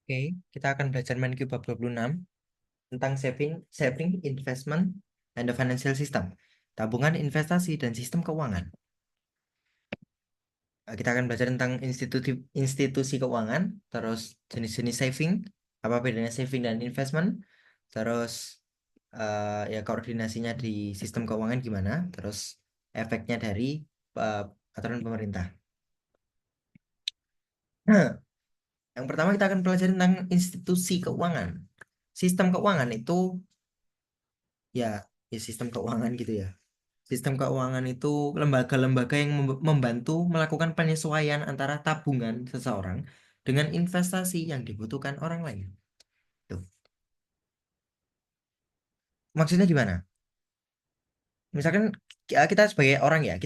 Oke, kita akan belajar Menkyu bab 26 tentang saving, investment, and the financial system. Tabungan, investasi, dan sistem keuangan. Kita akan belajar tentang institusi keuangan, terus jenis-jenis saving, apa bedanya saving dan investment, terus ya koordinasinya di sistem keuangan gimana, terus efeknya dari uh, aturan pemerintah. Nah, yang pertama kita akan pelajari tentang institusi keuangan. Sistem keuangan itu ya, ya sistem keuangan gitu ya. Sistem keuangan itu lembaga-lembaga yang membantu melakukan penyesuaian antara tabungan seseorang dengan investasi yang dibutuhkan orang lain. Tuh. Maksudnya gimana? Misalkan kita sebagai orang ya,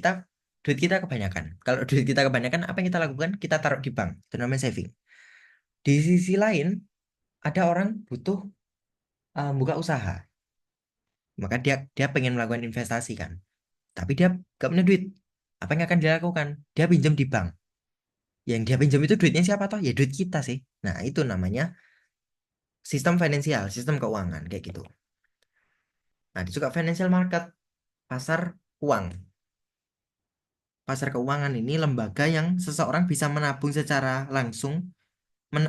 duit kita kebanyakan. Kalau duit kita kebanyakan, apa yang kita lakukan? Kita taruh di bank. Itu namanya saving. Di sisi lain, ada orang butuh buka usaha. Maka dia dia pengen melakukan investasi kan. Tapi dia gak punya duit. Apa yang akan dilakukan? Dia pinjam di bank. Yang dia pinjam itu duitnya siapa toh? Ya duit kita sih. Nah, itu namanya sistem finansial, sistem keuangan kayak gitu. Nah, itu juga financial market, pasar uang. Pasar keuangan ini lembaga yang seseorang bisa menabung secara langsung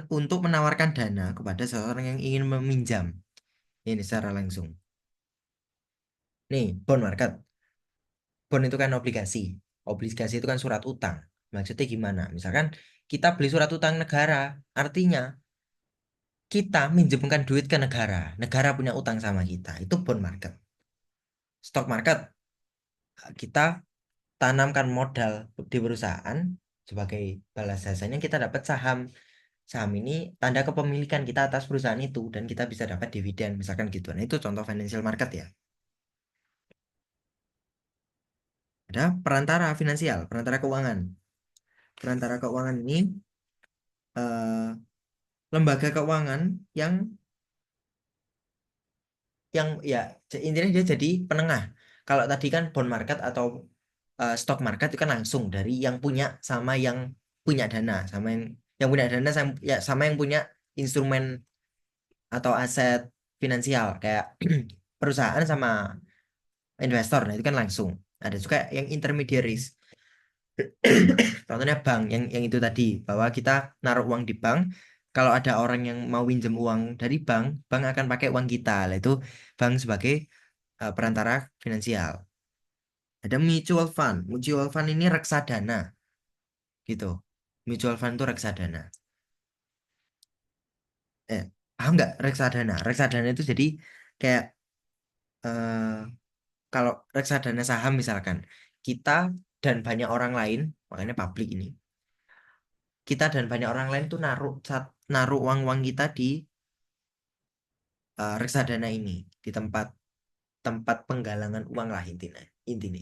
untuk menawarkan dana kepada seseorang yang ingin meminjam. Ini secara langsung. Nih, bond market. Bond itu kan obligasi. Obligasi itu kan surat utang. Maksudnya gimana? Misalkan kita beli surat utang negara, artinya kita minjemkan duit ke negara. Negara punya utang sama kita. Itu bond market. Stock market, kita tanamkan modal di perusahaan sebagai balas jasanya kita dapat saham. Saham ini tanda kepemilikan kita atas perusahaan itu dan kita bisa dapat dividen misalkan gitu. Nah, itu contoh financial market ya. Ada perantara finansial, perantara keuangan. Perantara keuangan ini eh, lembaga keuangan yang ya intinya dia jadi penengah. Kalau tadi kan bond market atau stock market itu kan langsung dari yang punya sama yang punya dana, sama yang punya dana sama, ya, sama yang punya instrumen atau aset finansial kayak perusahaan sama investor. Nah, itu kan langsung. Ada juga yang intermediaries. Contohnya bank yang itu tadi bahwa kita naruh uang di bank. Kalau ada orang yang mau pinjam uang dari bank, bank akan pakai uang kita. Lah itu bank sebagai perantara finansial. Ada mutual fund. Mutual fund ini reksadana gitu. Mutual fund itu reksadana. Paham nggak reksadana? Reksadana itu jadi kayak eh, kalau reksadana saham misalkan kita dan banyak orang lain, makanya publik ini, kita dan banyak orang lain tuh naruh uang-uang kita di reksadana ini, di tempat tempat penggalangan uang lah intinya. Intinya.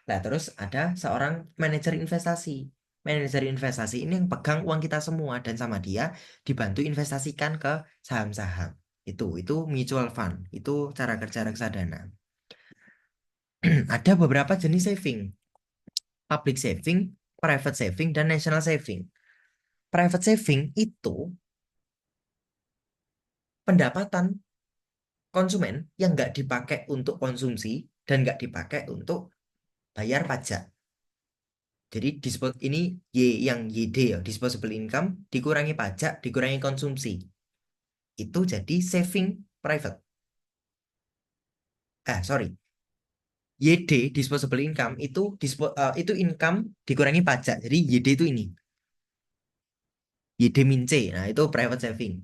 Nah, terus ada seorang manajer investasi. Manajer investasi ini yang pegang uang kita semua dan sama dia dibantu investasikan ke saham-saham. Itu mutual fund. Itu cara kerja reksadana. Ada beberapa jenis saving. Public saving, private saving, dan national saving. Private saving itu pendapatan konsumen yang nggak dipakai untuk konsumsi dan nggak dipakai untuk bayar pajak. Jadi ini yang YD ya, disposable income dikurangi pajak, dikurangi konsumsi. Itu jadi saving private. Sorry. YD disposable income itu income dikurangi pajak. Jadi YD itu ini. YD min C. Nah, itu private saving.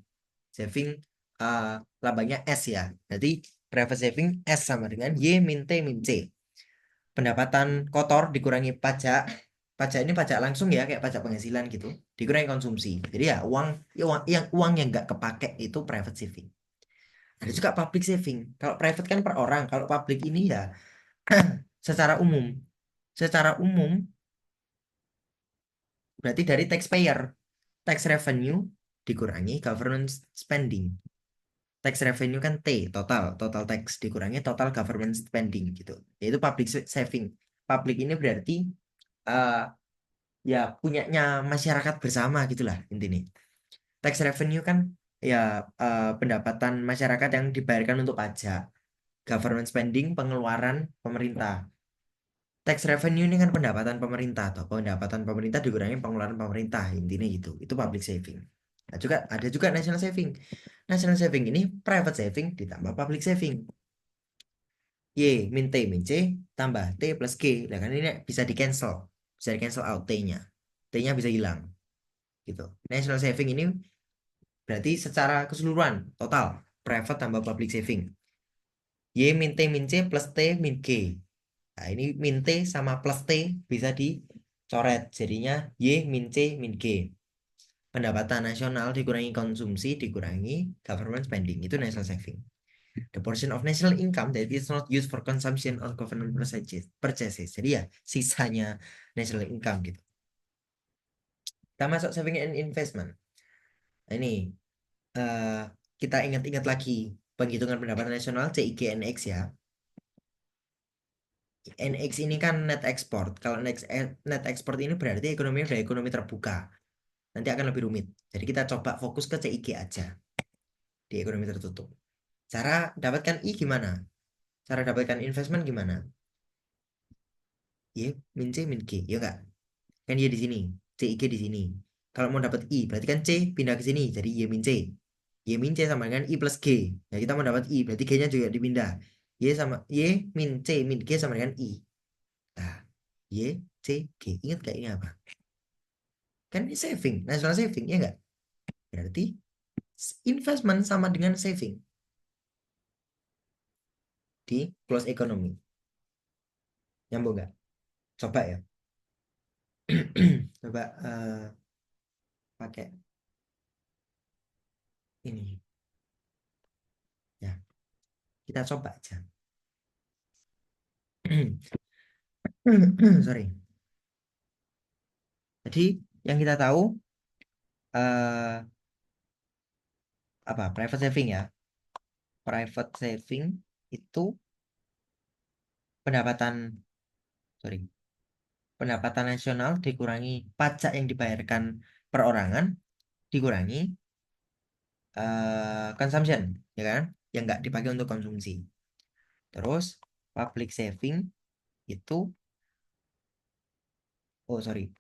Saving uh, lambangnya S ya. Jadi private saving S sama dengan Y min T min C. Pendapatan kotor dikurangi pajak. Pajak ini pajak langsung ya, kayak pajak penghasilan gitu. Dikurangi konsumsi. Jadi ya uang yang nggak kepake itu private saving. Ada juga public saving. Kalau private kan per orang. Kalau public ini ya secara umum. Secara umum berarti dari taxpayer. Tax revenue dikurangi government spending. Tax revenue kan total tax dikurangi total government spending gitu. Yaitu public saving. Public ini berarti uh, ya punyanya masyarakat bersama gitulah intinya. Tax revenue kan ya pendapatan masyarakat yang dibayarkan untuk pajak, government spending, pengeluaran pemerintah. Tax revenue ini kan pendapatan pemerintah atau pendapatan pemerintah dikurangi pengeluaran pemerintah, intinya gitu. Itu public saving. Nah, juga ada juga national saving. National saving ini private saving ditambah public saving. Y min T min C tambah T plus G. Nah kan ini bisa di cancel. Bisa di cancel out T-nya. T-nya bisa hilang gitu. National saving ini berarti secara keseluruhan total private tambah public saving. Y min T min C plus T min G. Nah, ini min T sama plus T bisa dicoret. Jadinya Y min C min G. Pendapatan nasional dikurangi konsumsi dikurangi government spending. Itu national saving. The portion of national income that is not used for consumption or government purchases. Jadi ya sisanya national income gitu. Kita masuk saving and investment. Nah, ini eh, kita ingat-ingat lagi penghitungan pendapatan nasional CIGNX ya. NX ini kan net export. Kalau net export ini berarti ekonomi udah ekonomi terbuka. Nanti akan lebih rumit. Jadi kita coba fokus ke CIG aja di ekonomi tertutup. Cara dapatkan I gimana? Cara dapatkan investment gimana? Y min C min G, ya enggak? Kan Y di sini, CIG di sini. Kalau mau dapat I, berarti kan C pindah ke sini, jadi Y min C. Y min C sama dengan I plus G. Nah, kita mau dapat I, berarti G-nya juga dipindah. Y min C min G sama dengan I. Nah, Y, C, G. Ingat gak ini apa? Kan ini saving, national saving, ya enggak? Berarti investment sama dengan saving di close economy. Nyambung nggak? Coba ya. Coba pakai ini. Ya, kita coba aja. Sorry. Jadi yang kita tahu apa private saving ya. Private saving itu pendapatan sorry pendapatan nasional dikurangi pajak yang dibayarkan perorangan dikurangi consumption ya kan yang nggak dipakai untuk konsumsi. Terus public saving itu oh sorry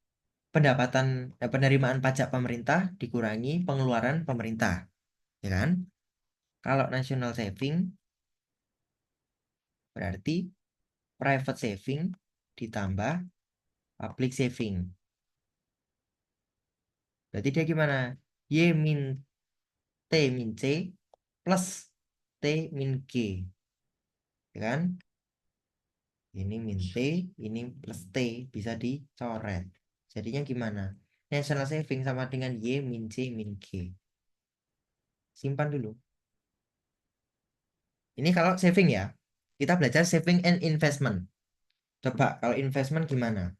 pendapatan penerimaan pajak pemerintah dikurangi pengeluaran pemerintah ya kan. Kalau national saving berarti private saving ditambah public saving. Berarti dia gimana? Y min T min C plus T min G. Ya kan? Ini min T, ini plus T. Bisa dicoret. Jadinya gimana? National saving sama dengan Y min C min G. Simpan dulu. Ini kalau saving ya. Kita belajar saving and investment. Coba kalau investment gimana?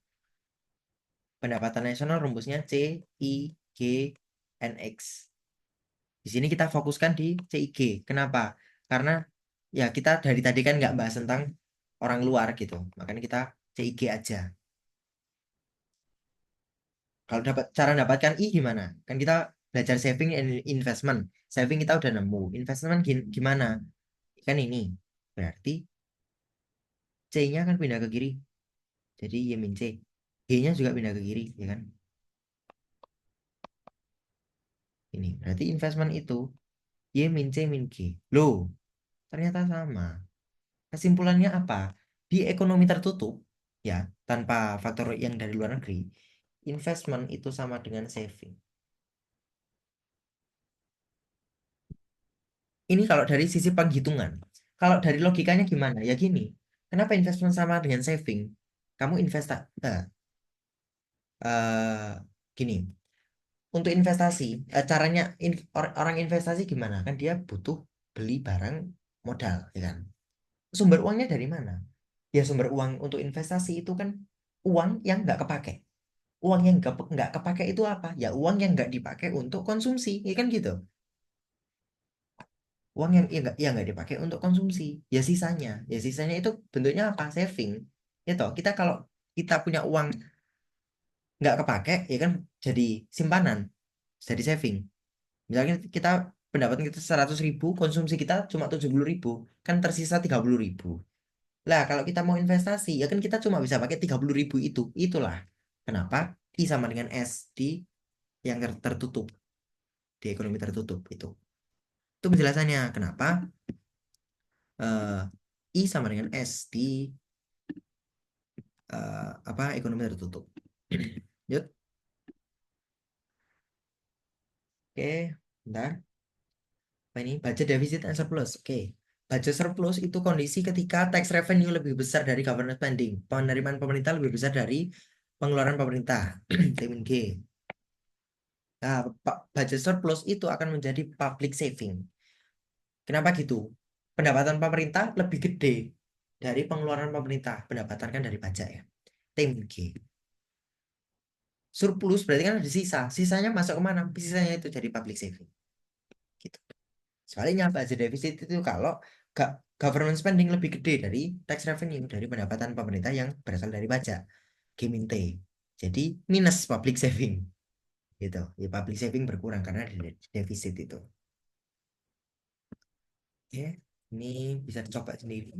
Pendapatan nasional rumusnya C, I, G, N, X. Di sini kita fokuskan di CIG. Kenapa? Karena ya kita dari tadi kan nggak bahas tentang orang luar gitu. Makanya kita CIG aja. Kalau dapat cara dapatkan I gimana? Kan kita belajar saving and investment. Saving kita udah nemu. Investment gimana? Kan ini. Berarti C-nya kan pindah ke kiri. Jadi Y min C. G-nya juga pindah ke kiri, ya kan? Ini. Berarti investment itu Y min C min G. Loh, ternyata sama. Kesimpulannya apa? Di ekonomi tertutup, ya, tanpa faktor yang dari luar negeri, investment itu sama dengan saving. Ini kalau dari sisi penghitungan. Kalau dari logikanya gimana? Ya gini, kenapa investment sama dengan saving? Kamu gini, untuk investasi, caranya orang investasi gimana? Kan dia butuh beli barang modal, ya kan? Sumber uangnya dari mana? Ya sumber uang untuk investasi itu kan uang yang nggak kepake. Uang yang nggak kepake itu apa? Ya uang yang nggak dipakai untuk konsumsi, ya kan gitu. Uang yang ya nggak dipakai untuk konsumsi, ya sisanya itu bentuknya apa? Saving. Ya toh, kita kalau kita punya uang nggak kepake, ya kan jadi simpanan, jadi saving. Misalnya kita pendapatan kita 100.000, konsumsi kita cuma 70.000, kan tersisa 30.000. Lah kalau kita mau investasi ya kan kita cuma bisa pakai 30.000 itu. Itulah kenapa I sama dengan S di yang tertutup, di ekonomi tertutup itu. Itu penjelasannya kenapa eh, I sama dengan S di apa ekonomi tertutup. Yuk, oke, bentar. Apa ini? Budget deficit and surplus. Oke. Budget surplus itu kondisi ketika tax revenue lebih besar dari government spending. Penerimaan pemerintah lebih besar dari pengeluaran pemerintah. Vitamin G. Nah, budget surplus itu akan menjadi public saving. Kenapa gitu? Pendapatan pemerintah lebih gede dari pengeluaran pemerintah. Pendapatan kan dari pajak ya. Vitamin G. Surplus berarti kan ada sisa. Sisanya masuk kemana? Sisanya itu jadi public saving. Gitu. Sebaliknya budget defisit itu kalau government spending lebih gede dari tax revenue, dari pendapatan pemerintah yang berasal dari pajak. Giminte. Jadi minus public saving gitu. Ya public saving berkurang karena ada defisit itu. Oke, ini bisa dicoba sendiri.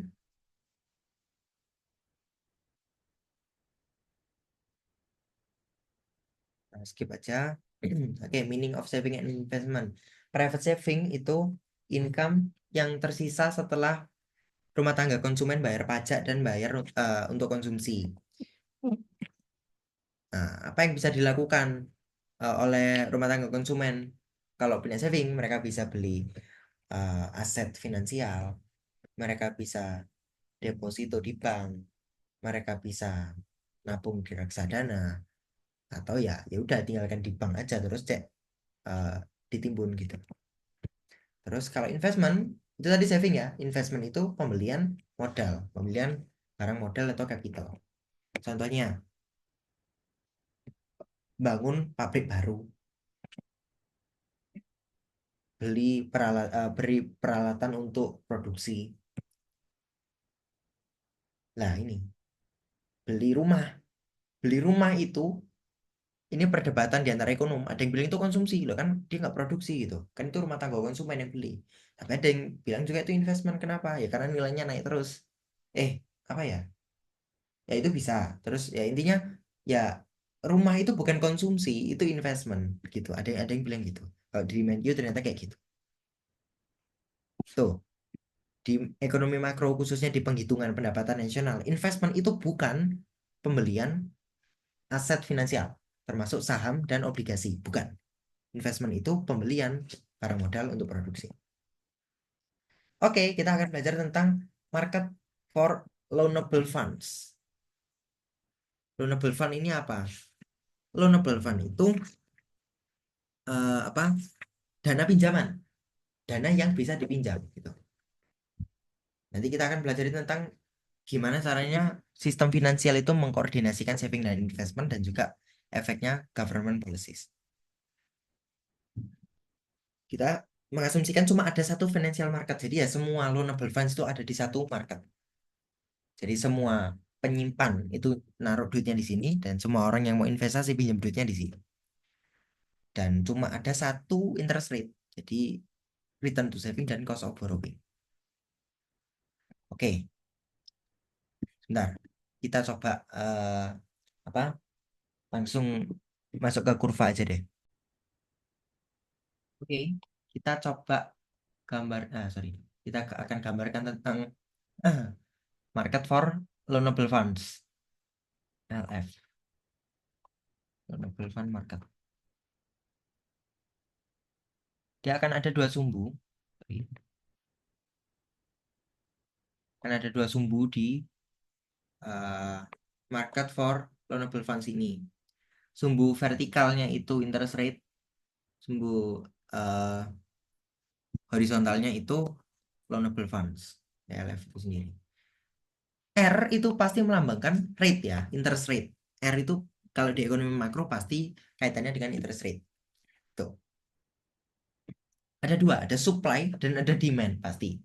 Nah, skip aja. Oke, meaning of saving and investment. Private saving itu income yang tersisa setelah rumah tangga konsumen bayar pajak dan bayar untuk konsumsi. Nah, apa yang bisa dilakukan oleh rumah tangga konsumen? Kalau punya saving, mereka bisa beli aset finansial, mereka bisa deposito di bank, mereka bisa nabung di reksadana, atau ya udah tinggalkan di bank aja terus cek eh, ditimbun gitu. Terus kalau investment itu tadi saving ya, investment itu pembelian modal, pembelian barang modal atau capital. Contohnya bangun pabrik baru, beri peralatan untuk produksi. Nah ini beli rumah, beli rumah itu ini perdebatan di antara ekonom. Ada yang bilang itu konsumsi loh kan dia nggak produksi gitu, kan itu rumah tangga konsumen yang beli. Tapi ada yang bilang juga itu investment. Kenapa? Ya karena nilainya naik terus. Eh apa ya? Ya itu bisa. Terus ya intinya ya rumah itu bukan konsumsi, itu investment gitu. Ada yang bilang gitu. Kalau di Mendio ternyata kayak gitu. Tuh. Di ekonomi makro khususnya di penghitungan pendapatan nasional, investment itu bukan pembelian aset finansial, termasuk saham dan obligasi, bukan. Investment itu pembelian barang modal untuk produksi. Oke, kita akan belajar tentang market for loanable funds. Loanable fund ini apa? Loanable fund itu apa? Dana pinjaman, dana yang bisa dipinjam gitu. Nanti kita akan belajar tentang gimana caranya sistem finansial itu mengkoordinasikan saving dan investment dan juga efeknya government policies. Kita mengasumsikan cuma ada satu financial market. Jadi ya semua loanable funds itu ada di satu market. Jadi semua penyimpan itu naruh duitnya di sini dan semua orang yang mau investasi pinjam duitnya di sini. Dan cuma ada satu interest rate. Jadi return to saving dan cost of borrowing. Oke, sebentar. Kita coba apa? Langsung masuk ke kurva aja deh. Oke, kita coba sorry. Kita akan gambarkan tentang market for loanable funds, LF, loanable fund market. Dia akan ada dua sumbu. Akan ada dua sumbu di eh, market for loanable funds ini. Sumbu vertikalnya itu interest rate, sumbu eh, horizontalnya itu loanable funds, LF itu sendiri. R itu pasti melambangkan rate ya, interest rate. R itu kalau di ekonomi makro pasti kaitannya dengan interest rate. Tuh. Ada dua, ada supply dan ada demand pasti.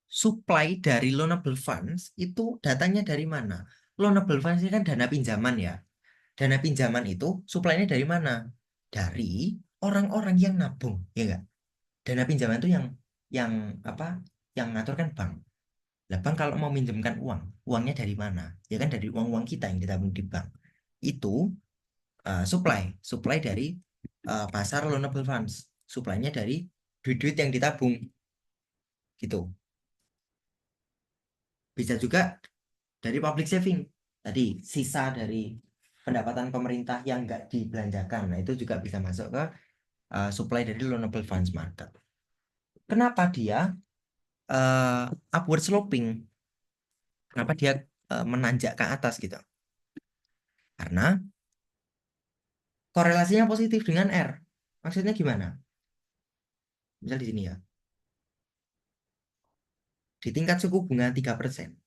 Supply dari loanable funds itu datangnya dari mana? Loanable funds ini kan dana pinjaman ya. Dana pinjaman itu supply-nya dari mana? Dari orang-orang yang nabung, ya enggak? Dana pinjaman itu yang apa? Yang ngatur kan bank. Lah bank kalau mau minjemkan uang, uangnya dari mana? Ya kan dari uang-uang kita yang ditabung di bank. Itu supply dari pasar loanable funds. Supply-nya dari duit-duit yang ditabung gitu. Bisa juga dari public saving. Tadi sisa dari pendapatan pemerintah yang nggak dibelanjakan. Nah, itu juga bisa masuk ke supply dari loanable funds market. Kenapa dia upward sloping? Kenapa dia menanjak ke atas gitu? Karena korelasinya positif dengan R. Maksudnya gimana? Misal di sini ya, di tingkat suku bunga 3%,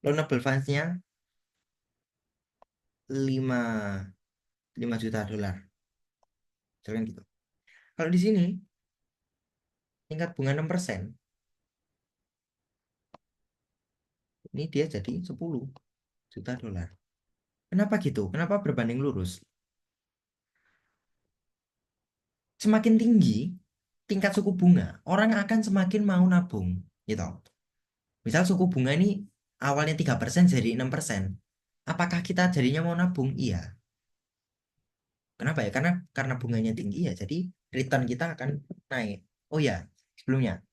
loanable funds-nya 5, 5 juta dolar. Misalkan gitu. Kalau di sini tingkat bunga 6%, ini dia jadi 10 juta dolar. Kenapa gitu? Kenapa berbanding lurus? Semakin tinggi tingkat suku bunga, orang akan semakin mau nabung, gitu. Misal suku bunga ini awalnya 3% jadi 6%. Apakah kita jadinya mau nabung? Iya. Kenapa ya? Karena bunganya tinggi ya, jadi return kita akan naik. Oh ya, sebelumnya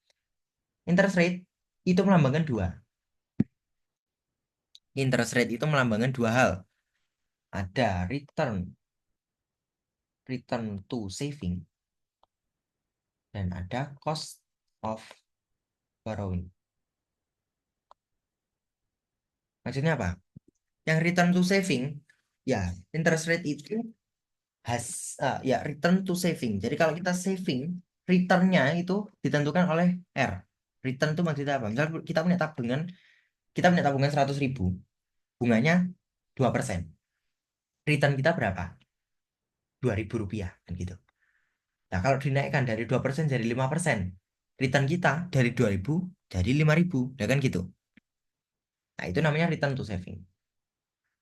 interest rate itu melambangkan dua. Interest rate itu melambangkan dua hal. Ada return to saving, dan ada cost of borrowing. Maksudnya apa? Yang return to saving, ya interest rate itu ya return to saving. Jadi kalau kita saving, returnnya itu ditentukan oleh R. Return itu maksudnya apa? Misal kita punya tabungan 100.000, bunganya 2%. Return kita berapa? 2.000 rupiah, kan gitu. Nah, kalau dinaikkan dari 2% jadi 5%, return kita dari 2.000 jadi 5.000, ya kan gitu. Nah, itu namanya return to saving.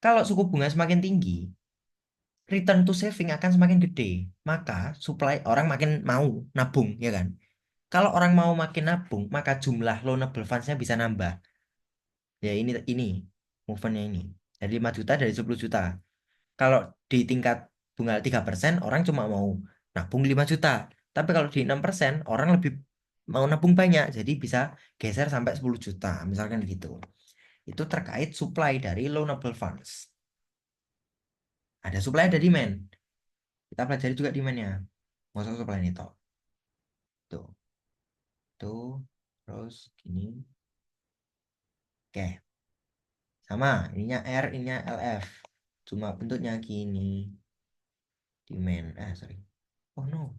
Kalau suku bunga semakin tinggi, return to saving akan semakin gede. Maka supply orang makin mau nabung, ya kan? Kalau orang mau makin nabung, maka jumlah loanable funds-nya bisa nambah. Ya ini movementnya ini. Dari 5 juta dari 10 juta. Kalau di tingkat bunga 3%, orang cuma mau nabung 5 juta. Tapi kalau di 6%, orang lebih mau nabung banyak. Jadi bisa geser sampai 10 juta. Misalkan gitu. Itu terkait supply dari loanable funds. Ada supply, ada demand. Kita pelajari juga demand-nya. Masuk supply ini toh. Tuh. Tuh. Terus gini. Oke. Sama. Ininya R, ininya LF. Cuma bentuknya gini. Demand. Sorry. Oh no.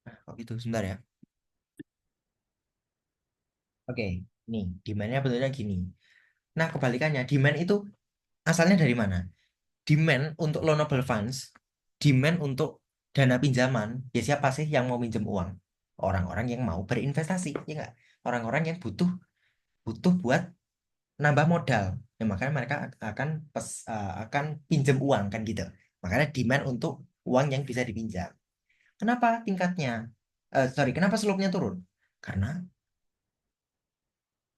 Kok gitu? Sebentar ya. Oke, nih demand-nya bentuknya gini. Nah, kebalikannya, demand itu asalnya dari mana? Demand untuk loanable funds, demand untuk dana pinjaman, ya siapa sih yang mau minjem uang? Orang-orang yang mau berinvestasi, ya nggak? Orang-orang yang butuh butuh buat nambah modal. Ya, makanya mereka akan pinjem uang kan gitu. Makanya demand untuk uang yang bisa dipinjam. Kenapa tingkatnya? Kenapa slope-nya turun? Karena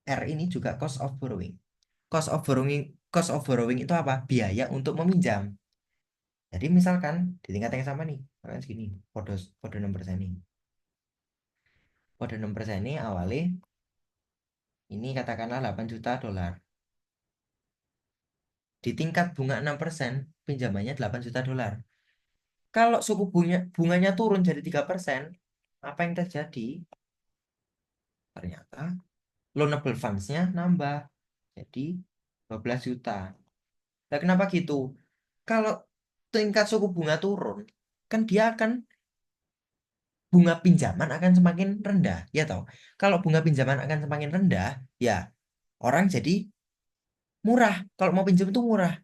R ini juga cost of borrowing. Cost of borrowing itu apa? Biaya untuk meminjam. Jadi misalkan di tingkat yang sama nih, misalkan segini, kode kode 6% ini. Kode 6% ini awalnya ini katakanlah 8 juta dolar. Di tingkat bunga 6%, pinjamannya 8 juta dolar. Kalau bunganya turun jadi 3%, apa yang terjadi? Ternyata loanable funds-nya nambah jadi 12 juta. Nah, kenapa gitu? Kalau tingkat suku bunga turun, kan dia akan bunga pinjaman akan semakin rendah, ya toh. Kalau bunga pinjaman akan semakin rendah, ya orang jadi murah. Kalau mau pinjam itu murah,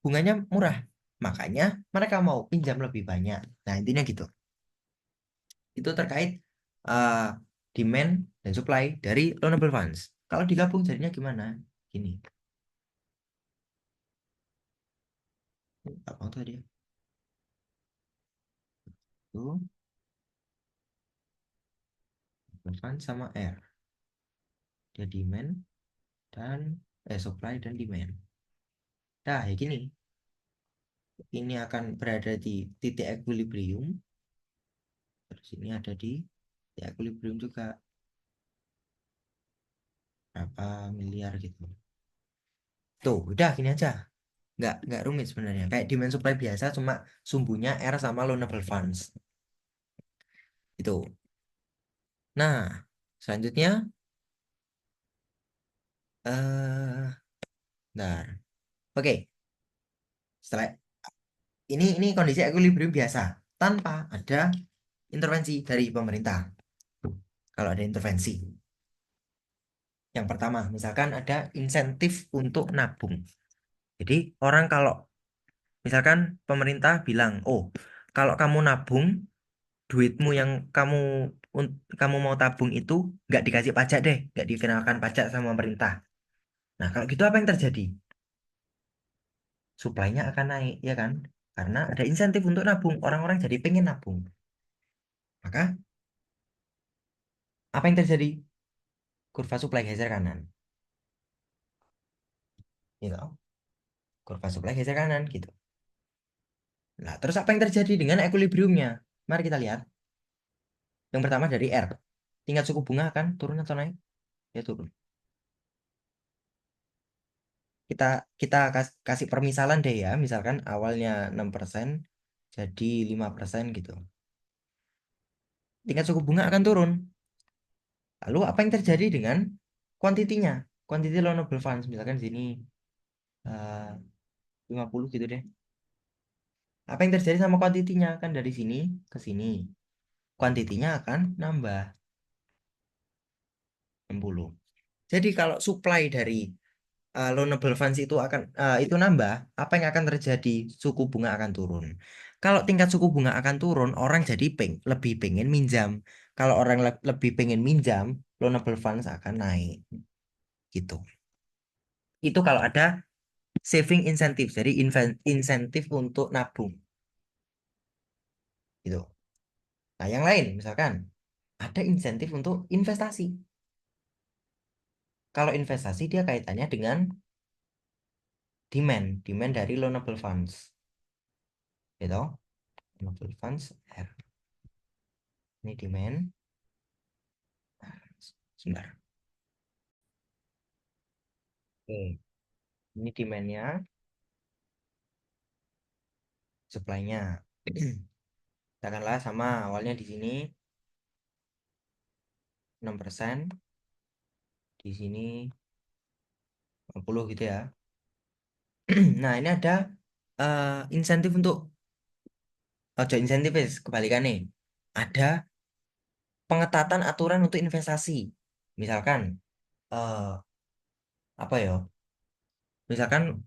bunganya murah. Makanya mereka mau pinjam lebih banyak. Nah, intinya gitu. Itu terkait uh, demand dan supply dari loanable funds. Kalau digabung jadinya gimana? Gini. mau tadi itu Fund sama R, dia demand dan supply dan demand. Nah, ya gini, ini akan berada di titik equilibrium, terus ini ada di titik equilibrium juga, berapa miliar gitu. Tuh, udah gini aja. Nggak rumit sebenarnya. Kayak demand supply biasa, cuma sumbunya R sama loanable funds. Itu. Nah, selanjutnya, bentar. Oke, setelah ini kondisi equilibrium biasa, tanpa ada intervensi dari pemerintah. Kalau ada intervensi. Yang pertama, misalkan ada insentif untuk nabung. Jadi orang kalau misalkan pemerintah bilang, oh kalau kamu nabung, duitmu yang kamu mau tabung itu nggak dikasih pajak deh, nggak dikenakan pajak sama pemerintah. Nah kalau gitu apa yang terjadi? Suplainya akan naik, ya kan? Karena ada insentif untuk nabung, orang-orang jadi pengen nabung. Maka apa yang terjadi? Kurva suplai geser kanan, gitu. Kurva suplai geser kanan, gitu. Nah, terus apa yang terjadi dengan equilibriumnya? Mari kita lihat. Yang pertama dari R. Tingkat suku bunga akan turun atau naik? Ya turun. Kita kita kasih permisalan deh ya. Misalkan awalnya 6% jadi 5% gitu. Tingkat suku bunga akan turun. Lalu apa yang terjadi dengan kuantitinya? Quantity loanable funds. Misalkan di sini 50 gitu deh. Apa yang terjadi sama kuantitinya? Kan dari sini ke sini. Kuantitinya akan nambah 60. Jadi kalau supply dari loanable funds itu akan itu nambah, apa yang akan terjadi? Suku bunga akan turun. Kalau tingkat suku bunga akan turun, orang jadi lebih pengen minjam. Kalau orang lebih pengen minjam, loanable funds akan naik. Gitu. Itu kalau ada saving insentif, jadi insentif untuk nabung. Gitu. Nah, yang lain misalkan ada insentif untuk investasi. Kalau investasi dia kaitannya dengan demand dari loanable funds. Gitu. Loanable funds R. Ini demand. Sebentar. Oke, ini demand-nya, supply-nya. Katakanlah sama awalnya di sini 6%, di sini 50 gitu ya. Nah, ini ada insentif untuk ojo insentif kebalikan nih. Ada pengetatan aturan untuk investasi. Misalkan eh apa ya? Misalkan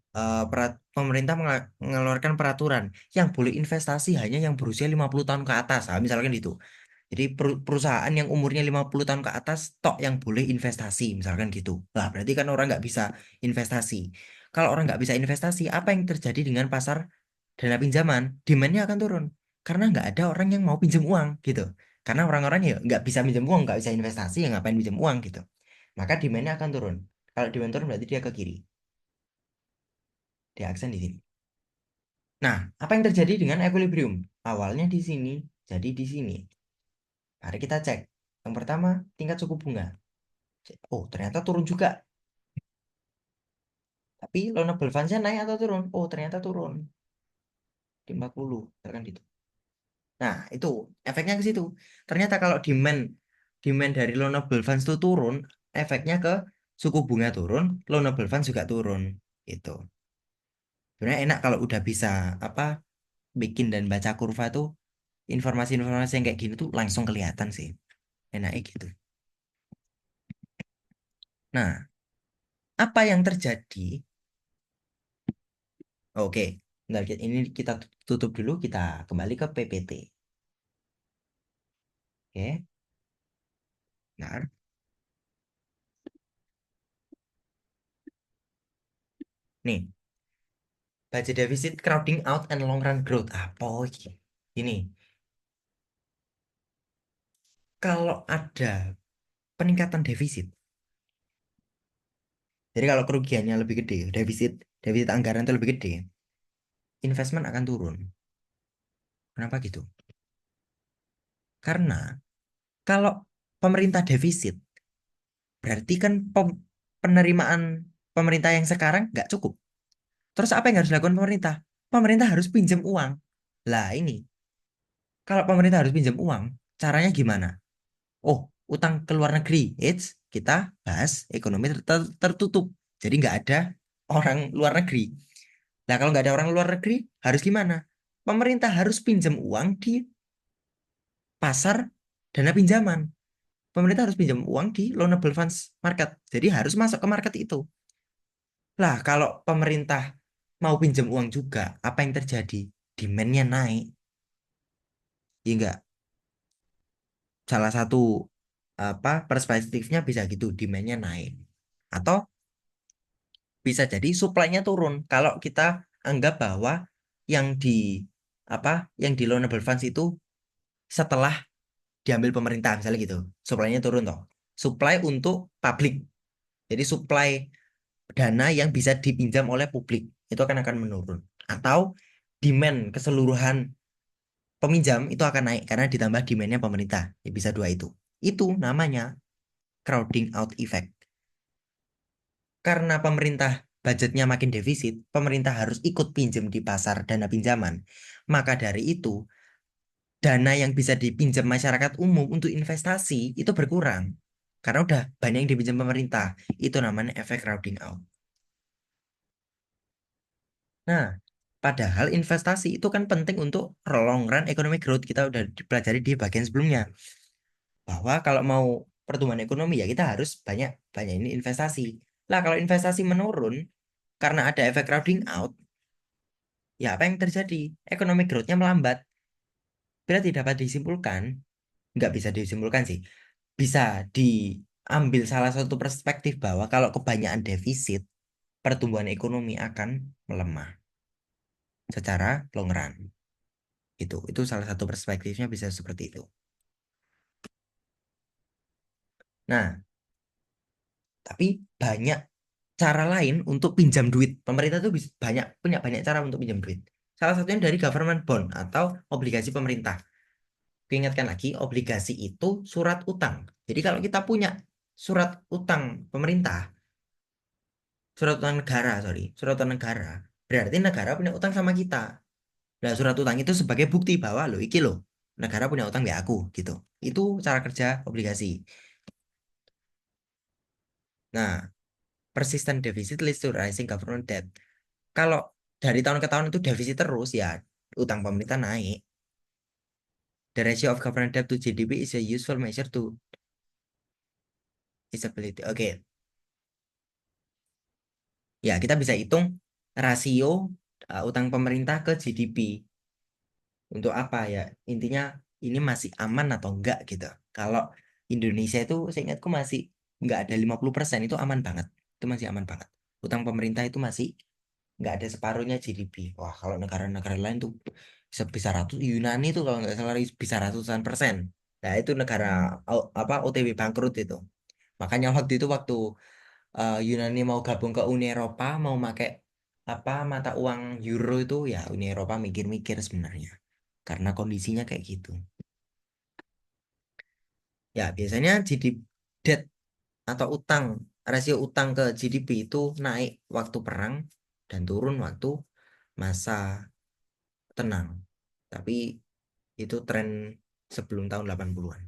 pemerintah mengeluarkan peraturan yang boleh investasi hanya yang berusia 50 tahun ke atas. Nah, misalkan itu. Jadi perusahaan yang umurnya 50 tahun ke atas tok yang boleh investasi, misalkan gitu. Lah, berarti kan orang nggak bisa investasi. Kalau orang nggak bisa investasi, apa yang terjadi dengan pasar dana pinjaman? Demand-nya akan turun. Karena nggak ada orang yang mau pinjam uang gitu. Karena orang-orang ya nggak bisa pinjam uang, nggak bisa investasi, ya ngapain pinjam uang gitu. Maka demand-nya akan turun. Kalau demand turun berarti dia ke kiri. Dia aksen di sini. Nah, apa yang terjadi dengan equilibrium? Awalnya di sini, jadi di sini. Mari kita cek. Yang pertama, tingkat suku bunga. Oh, ternyata turun juga. Tapi loanable funds-nya naik atau turun? Oh, ternyata turun di 40, misalkan gitu. Nah, itu efeknya ke situ. Ternyata kalau demand demand dari loanable funds itu turun, efeknya ke suku bunga turun, loanable funds juga turun. Gitu. Sebenarnya enak kalau udah bisa apa bikin dan baca kurva tuh informasi-informasi yang kayak gini tuh langsung kelihatan sih. Enaknya gitu. Nah, apa yang terjadi? Oke, bentar, ini kita tutup dulu, kita kembali ke PPT. Oke, benar. Nih, Budget deficit, crowding out, and long run growth. Apa iki? Ini, kalau ada peningkatan defisit, jadi kalau kerugiannya lebih gede, defisit defisit anggaran itu lebih gede, investment akan turun. Kenapa gitu? Karena kalau pemerintah defisit, berarti kan penerimaan pemerintah yang sekarang nggak cukup. Terus apa yang harus dilakukan pemerintah? Pemerintah harus pinjam uang. Lah ini, kalau pemerintah harus pinjam uang, caranya gimana? Oh, utang ke luar negeri. Kita bahas ekonomi tertutup. Jadi nggak ada orang luar negeri. Nah, kalau nggak ada orang luar negeri, harus gimana? Pemerintah harus pinjam uang di pasar dana pinjaman. Pemerintah harus pinjam uang di loanable funds market. Jadi harus masuk ke market itu. Lah, kalau pemerintah mau pinjam uang juga, apa yang terjadi? Demand-nya naik. Ya enggak? Salah satu perspektifnya bisa gitu, demand-nya naik. Atau bisa jadi supply-nya turun. Kalau kita anggap bahwa yang di yang di loanable funds itu setelah diambil pemerintah misalnya gitu, supply-nya turun toh. Supply untuk publik. Jadi supply dana yang bisa dipinjam oleh publik itu akan menurun. Atau demand keseluruhan peminjam itu akan naik karena ditambah demand-nya pemerintah. Ya, bisa dua itu. Itu namanya crowding out effect. Karena pemerintah budgetnya makin defisit, pemerintah harus ikut pinjam di pasar dana pinjaman. Maka dari itu, dana yang bisa dipinjam masyarakat umum untuk investasi itu berkurang. Karena udah banyak yang dipinjam pemerintah. Itu namanya efek crowding out. Nah, padahal investasi itu kan penting untuk long run economic growth. Kita udah dipelajari di bagian sebelumnya. Bahwa kalau mau pertumbuhan ekonomi ya kita harus banyak banyak ini investasi. Lah kalau investasi menurun karena ada efek crowding out, ya apa yang terjadi? Economic growth-nya melambat. Berarti dapat disimpulkan, nggak bisa disimpulkan sih. Bisa diambil salah satu perspektif bahwa kalau kebanyakan defisit, pertumbuhan ekonomi akan melemah secara long run. Itu salah satu perspektifnya bisa seperti itu. Nah, tapi banyak cara lain untuk pinjam duit. Pemerintah tuh bisa punya banyak cara untuk pinjam duit. Salah satunya dari government bond atau obligasi pemerintah. Ingatkan lagi, obligasi itu surat utang. Jadi kalau kita punya surat utang pemerintah, surat utang negara, sorry, surat utang negara, berarti negara punya utang sama kita. Nah, surat utang itu sebagai bukti bahwa lo iki lo, negara punya utang di aku, gitu. Itu cara kerja obligasi. Nah, persistent deficit leads to rising government debt. Kalau dari tahun ke tahun itu defisit terus, ya utang pemerintah naik. The ratio of government debt to GDP is a useful measure to its ability. Oke, ya kita bisa hitung rasio utang pemerintah ke GDP. Untuk apa ya? Intinya ini masih aman atau enggak gitu. Kalau Indonesia itu saya ingatku masih enggak ada 50% itu aman banget. Itu masih aman banget. Utang pemerintah itu masih enggak ada separuhnya GDP. Wah, kalau negara-negara lain tuh bisa ratus, Yunani tuh kalau nggak salah bisa ratusan persen. Nah, itu negara OTW bangkrut itu. Makanya waktu Yunani mau gabung ke Uni Eropa, mau pakai mata uang euro itu ya Uni Eropa mikir-mikir sebenarnya. Karena kondisinya kayak gitu. Ya, biasanya GDP debt atau utang, rasio utang ke GDP itu naik waktu perang dan turun waktu masa tenang. Tapi itu tren sebelum tahun 80-an.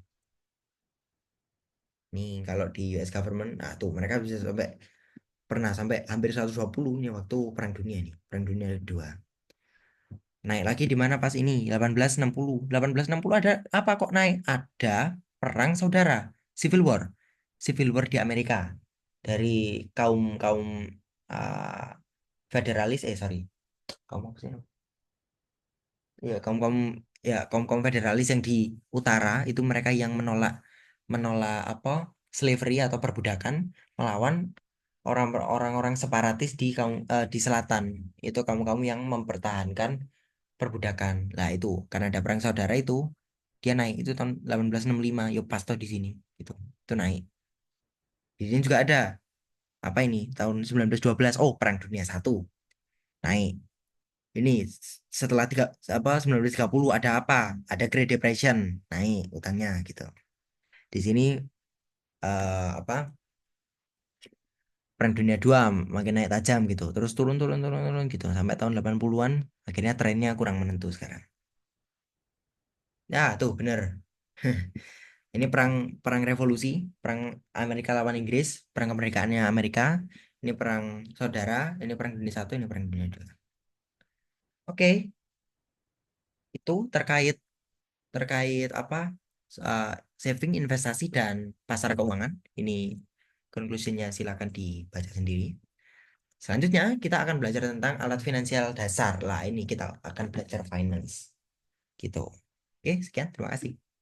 Nih, kalau di US government, nah tuh mereka bisa pernah sampai hampir 120 nih waktu perang dunia ini, perang dunia kedua. Naik lagi di mana pas ini 1860. 1860 ada apa kok naik? Ada perang saudara, Civil War. Civil War di Amerika dari kaum kaum uh, federalis sorry. Kaum apa sih? Ya, kaum federalis yang di utara itu mereka yang menolak menolak slavery atau perbudakan melawan orang-orang separatis di selatan. Itu kamu-kamu yang mempertahankan perbudakan. Lah itu karena ada perang saudara itu dia naik itu tahun 1865 yuk pas tuh di sini gitu. Itu naik. Di sini juga ada apa ini tahun 1912 oh perang dunia satu naik. Ini setelah apa 1930 ada apa? Ada Great Depression naik utangnya gitu. Di sini apa Perang Dunia Dua makin naik tajam gitu. Terus turun turun turun turun gitu sampai tahun 80-an akhirnya trennya kurang menentu sekarang. Ya, tuh bener. Ini perang perang revolusi, perang Amerika lawan Inggris, perang kemerdekaannya Amerika. Ini perang saudara, ini perang dunia satu, ini perang dunia dua. Oke, itu terkait terkait apa uh, saving, investasi dan pasar keuangan. Ini konklusinya silakan dibaca sendiri. Selanjutnya kita akan belajar tentang alat finansial dasar. Lah ini kita akan belajar finance gitu. Oke, sekian. Terima kasih.